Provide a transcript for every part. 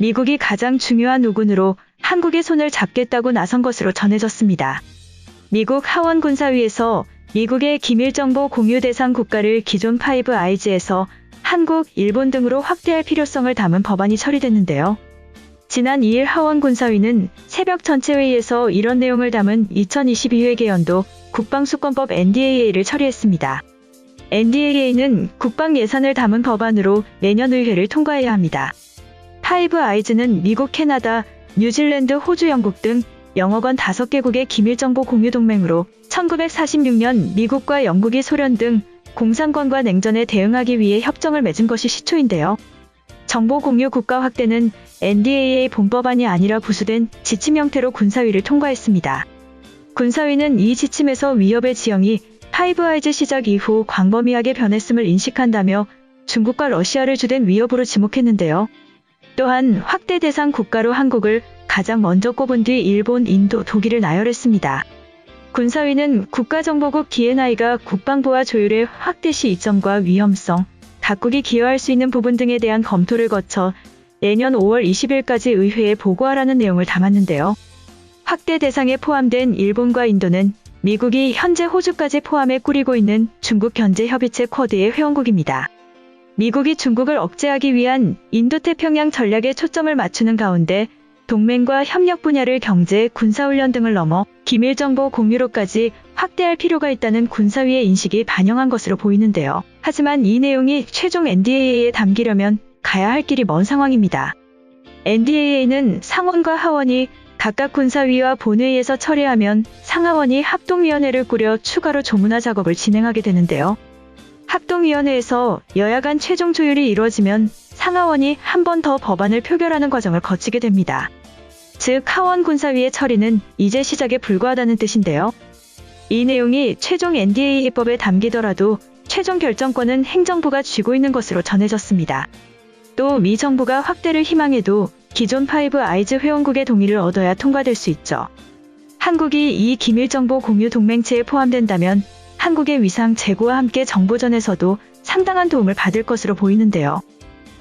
미국이 가장 중요한 우군으로 한국의 손을 잡겠다고 나선 것으로 전해졌습니다. 미국 하원 군사위에서 미국의 기밀 정보 공유 대상 국가를 기존 파이브 아이즈에서 한국, 일본 등으로 확대할 필요성을 담은 법안이 처리됐는데요. 지난 2일 하원 군사위는 새벽 전체 회의에서 이런 내용을 담은 2022회계 연도 국방수권법 NDAA를 처리했습니다. NDAA는 국방 예산을 담은 법안으로 내년 의회를 통과해야 합니다. 파이브 아이즈는 미국, 캐나다, 뉴질랜드, 호주, 영국 등 영어권 5개국의 기밀정보 공유 동맹으로 1946년 미국과 영국이 소련 등 공산권과 냉전에 대응하기 위해 협정을 맺은 것이 시초인데요. 정보 공유 국가 확대는 NDAA 본법안이 아니라 부수된 지침 형태로 군사위를 통과했습니다. 군사위는 이 지침에서 위협의 지형이 파이브 아이즈 시작 이후 광범위하게 변했음을 인식한다며 중국과 러시아를 주된 위협으로 지목했는데요. 또한 확대 대상 국가로 한국을 가장 먼저 꼽은 뒤 일본, 인도, 독일을 나열했습니다. 군사위는 국가정보국 D&I가 국방부와 조율의 확대 시 이점과 위험성, 각국이 기여할 수 있는 부분 등에 대한 검토를 거쳐 내년 5월 20일까지 의회에 보고하라는 내용을 담았는데요. 확대 대상에 포함된 일본과 인도는 미국이 현재 호주까지 포함해 꾸리고 있는 중국 경제협의체 쿼드의 회원국입니다. 미국이 중국을 억제하기 위한 인도태평양 전략에 초점을 맞추는 가운데 동맹과 협력 분야를 경제, 군사훈련 등을 넘어 기밀정보 공유로까지 확대할 필요가 있다는 군사위의 인식이 반영한 것으로 보이는데요. 하지만 이 내용이 최종 NDAA에 담기려면 가야 할 길이 먼 상황입니다. NDAA는 상원과 하원이 각각 군사위와 본회의에서 처리하면 상하원이 합동위원회를 꾸려 추가로 조문화 작업을 진행하게 되는데요. 합동위원회에서 여야 간 최종 조율이 이루어지면 상하원이 한 번 더 법안을 표결하는 과정을 거치게 됩니다. 즉 하원 군사위의 처리는 이제 시작에 불과하다는 뜻인데요. 이 내용이 최종 NDAA법에 담기더라도 최종 결정권은 행정부가 쥐고 있는 것으로 전해졌습니다. 또 미 정부가 확대를 희망해도 기존 파이브 아이즈 회원국의 동의를 얻어야 통과될 수 있죠. 한국이 이 기밀정보 공유 동맹체에 포함된다면 한국의 위상 제고와 함께 정보전에서도 상당한 도움을 받을 것으로 보이는데요.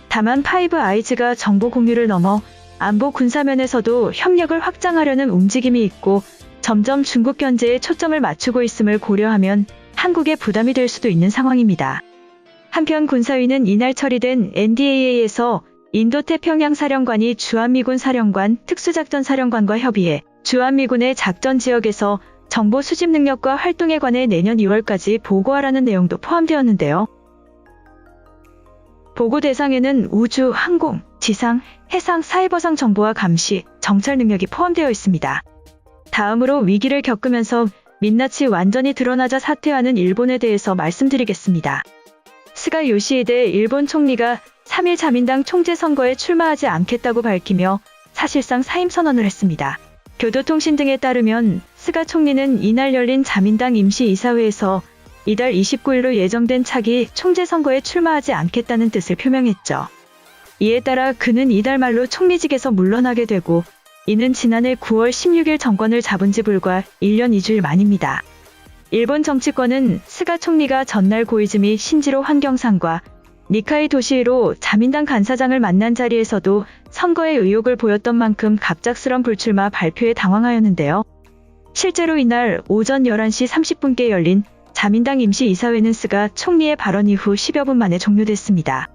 다만 파이브 아이즈가 정보 공유를 넘어 안보 군사면에서도 협력을 확장하려는 움직임이 있고 점점 중국 견제에 초점을 맞추고 있음을 고려하면 한국에 부담이 될 수도 있는 상황입니다. 한편 군사위는 이날 처리된 NDAA에서 인도태평양 사령관이 주한미군 사령관, 특수작전사령관과 협의해 주한미군의 작전 지역에서 정보 수집 능력과 활동에 관해 내년 2월까지 보고하라는 내용도 포함되었는데요. 보고 대상에는 우주, 항공, 지상, 해상, 사이버상 정보와 감시, 정찰 능력이 포함되어 있습니다. 다음으로 위기를 겪으면서 민낯이 완전히 드러나자 사퇴하는 일본에 대해서 말씀드리겠습니다. 스가 요시히데 일본 총리가 3일 자민당 총재 선거에 출마하지 않겠다고 밝히며 사실상 사임 선언을 했습니다. 교도통신 등에 따르면 스가 총리는 이날 열린 자민당 임시이사회에서 이달 29일로 예정된 차기 총재 선거에 출마하지 않겠다는 뜻을 표명했죠. 이에 따라 그는 이달 말로 총리직에서 물러나게 되고 이는 지난해 9월 16일 정권을 잡은 지 불과 1년 2주일 만입니다. 일본 정치권은 스가 총리가 전날 고이즈미 신지로 환경상과 니카이 도시히로 자민당 간사장을 만난 자리에서도 선거에 의욕을 보였던 만큼 갑작스런 불출마 발표에 당황하였는데요. 실제로 이날 오전 11시 30분께 열린 자민당 임시이사회는 스가 총리의 발언 이후 10여 분 만에 종료됐습니다.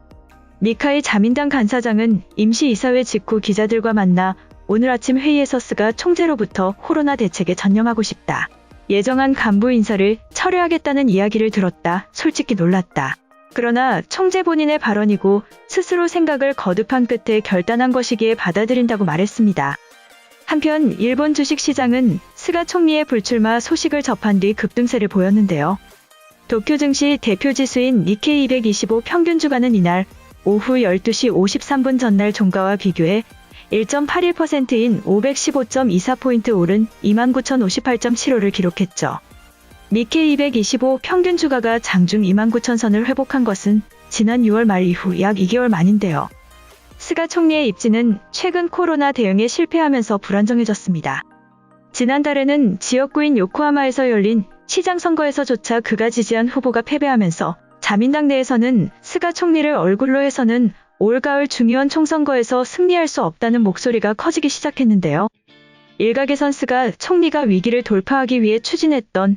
니카이 자민당 간사장은 임시이사회 직후 기자들과 만나 오늘 아침 회의에서 스가 총재로부터 코로나 대책에 전념하고 싶다. 예정한 간부 인사를 철회하겠다는 이야기를 들었다. 솔직히 놀랐다. 그러나 총재 본인의 발언이고 스스로 생각을 거듭한 끝에 결단한 것이기에 받아들인다고 말했습니다. 한편 일본 주식시장은 스가 총리의 불출마 소식을 접한 뒤 급등세를 보였는데요. 도쿄 증시 대표 지수인 니케이 225 평균 주가는 이날 오후 12시 53분 전날 종가와 비교해 1.81%인 515.24포인트 오른 29,058.75를 기록했죠. 니케이 225 평균 주가가 장중 29,000선을 회복한 것은 지난 6월 말 이후 약 2개월 만인데요. 스가 총리의 입지는 최근 코로나 대응에 실패하면서 불안정해졌습니다. 지난달에는 지역구인 요코하마에서 열린 시장 선거에서조차 그가 지지한 후보가 패배하면서 자민당 내에서는 스가 총리를 얼굴로 해서는 올가을 중의원 총선거에서 승리할 수 없다는 목소리가 커지기 시작했는데요. 일각에선 스가 총리가 위기를 돌파하기 위해 추진했던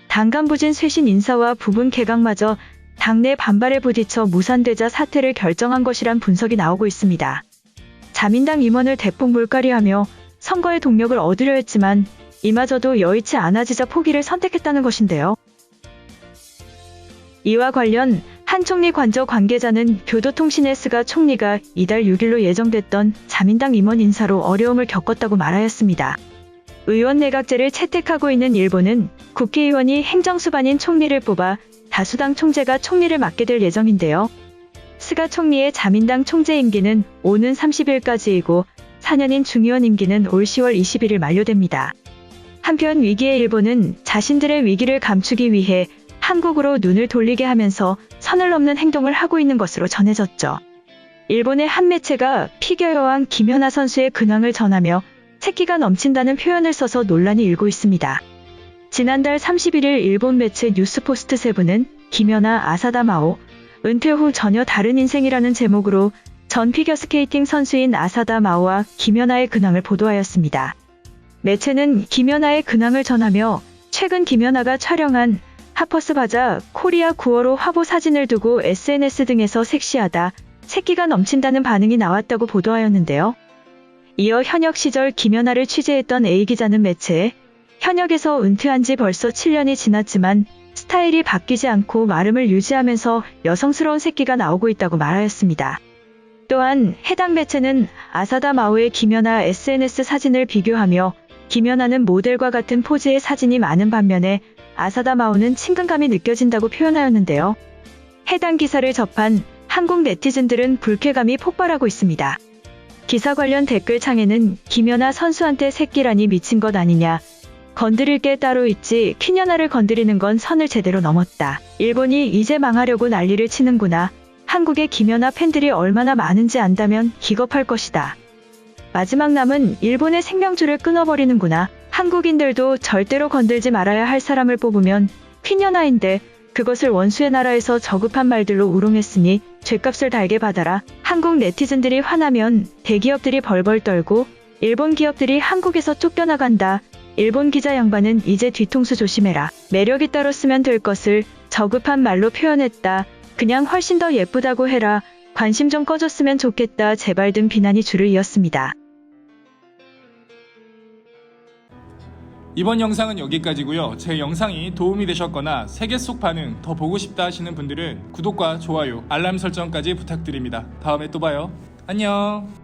당간부진 쇄신 인사와 부분 개각마저 당내 반발에 부딪혀 무산되자 사퇴를 결정한 것이란 분석이 나오고 있습니다. 자민당 임원을 대폭 물갈이하며 선거의 동력을 얻으려 했지만 이마저도 여의치 않아지자 포기를 선택했다는 것인데요. 이와 관련 한 총리 관저 관계자는 교도통신의 스가 총리가 이달 6일로 예정됐던 자민당 임원 인사로 어려움을 겪었다고 말하였습니다. 의원 내각제를 채택하고 있는 일본은 국회의원이 행정수반인 총리를 뽑아 다수당 총재가 총리를 맡게 될 예정인데요. 스가 총리의 자민당 총재 임기는 오는 30일까지이고 4년인 중의원 임기는 올 10월 21일 만료됩니다. 한편 위기의 일본은 자신들의 위기를 감추기 위해 한국으로 눈을 돌리게 하면서 선을 넘는 행동을 하고 있는 것으로 전해졌죠. 일본의 한 매체가 피겨 여왕 김연아 선수의 근황을 전하며 새끼가 넘친다는 표현을 써서 논란이 일고 있습니다. 지난달 31일 일본 매체 뉴스포스트 세븐은 김연아 아사다마오 은퇴 후 전혀 다른 인생이라는 제목으로 전 피겨스케이팅 선수인 아사다마오와 김연아의 근황을 보도하였습니다. 매체는 김연아의 근황을 전하며 최근 김연아가 촬영한 하퍼스 바자 코리아 9월호 화보 사진을 두고 SNS 등에서 섹시하다, 새끼가 넘친다는 반응이 나왔다고 보도하였는데요. 이어 현역 시절 김연아를 취재했던 A기자는 매체에 현역에서 은퇴한 지 벌써 7년이 지났지만 스타일이 바뀌지 않고 마름을 유지하면서 여성스러운 새끼가 나오고 있다고 말하였습니다. 또한 해당 매체는 아사다 마오의 김연아 SNS 사진을 비교하며 김연아는 모델과 같은 포즈의 사진이 많은 반면에 아사다 마오는 친근감이 느껴진다고 표현하였는데요. 해당 기사를 접한 한국 네티즌들은 불쾌감이 폭발하고 있습니다. 기사 관련 댓글창에는 김연아 선수한테 새끼라니 미친 것 아니냐. 건드릴 게 따로 있지 퀸연아를 건드리는 건 선을 제대로 넘었다. 일본이 이제 망하려고 난리를 치는구나. 한국의 김연아 팬들이 얼마나 많은지 안다면 기겁할 것이다. 마지막 남은 일본의 생명줄을 끊어버리는구나. 한국인들도 절대로 건들지 말아야 할 사람을 뽑으면 퀸연아인데 그것을 원수의 나라에서 저급한 말들로 우롱했으니 죗값을 달게 받아라. 한국 네티즌들이 화나면 대기업들이 벌벌 떨고 일본 기업들이 한국에서 쫓겨나간다. 일본 기자 양반은 이제 뒤통수 조심해라. 매력이 따로 쓰면 될 것을 저급한 말로 표현했다. 그냥 훨씬 더 예쁘다고 해라. 관심 좀 꺼줬으면 좋겠다. 제발 등 비난이 줄을 이었습니다. 이번 영상은 여기까지고요. 제 영상이 도움이 되셨거나 세계 속 반응 더 보고 싶다 하시는 분들은 구독과 좋아요, 알람 설정까지 부탁드립니다. 다음에 또 봐요. 안녕.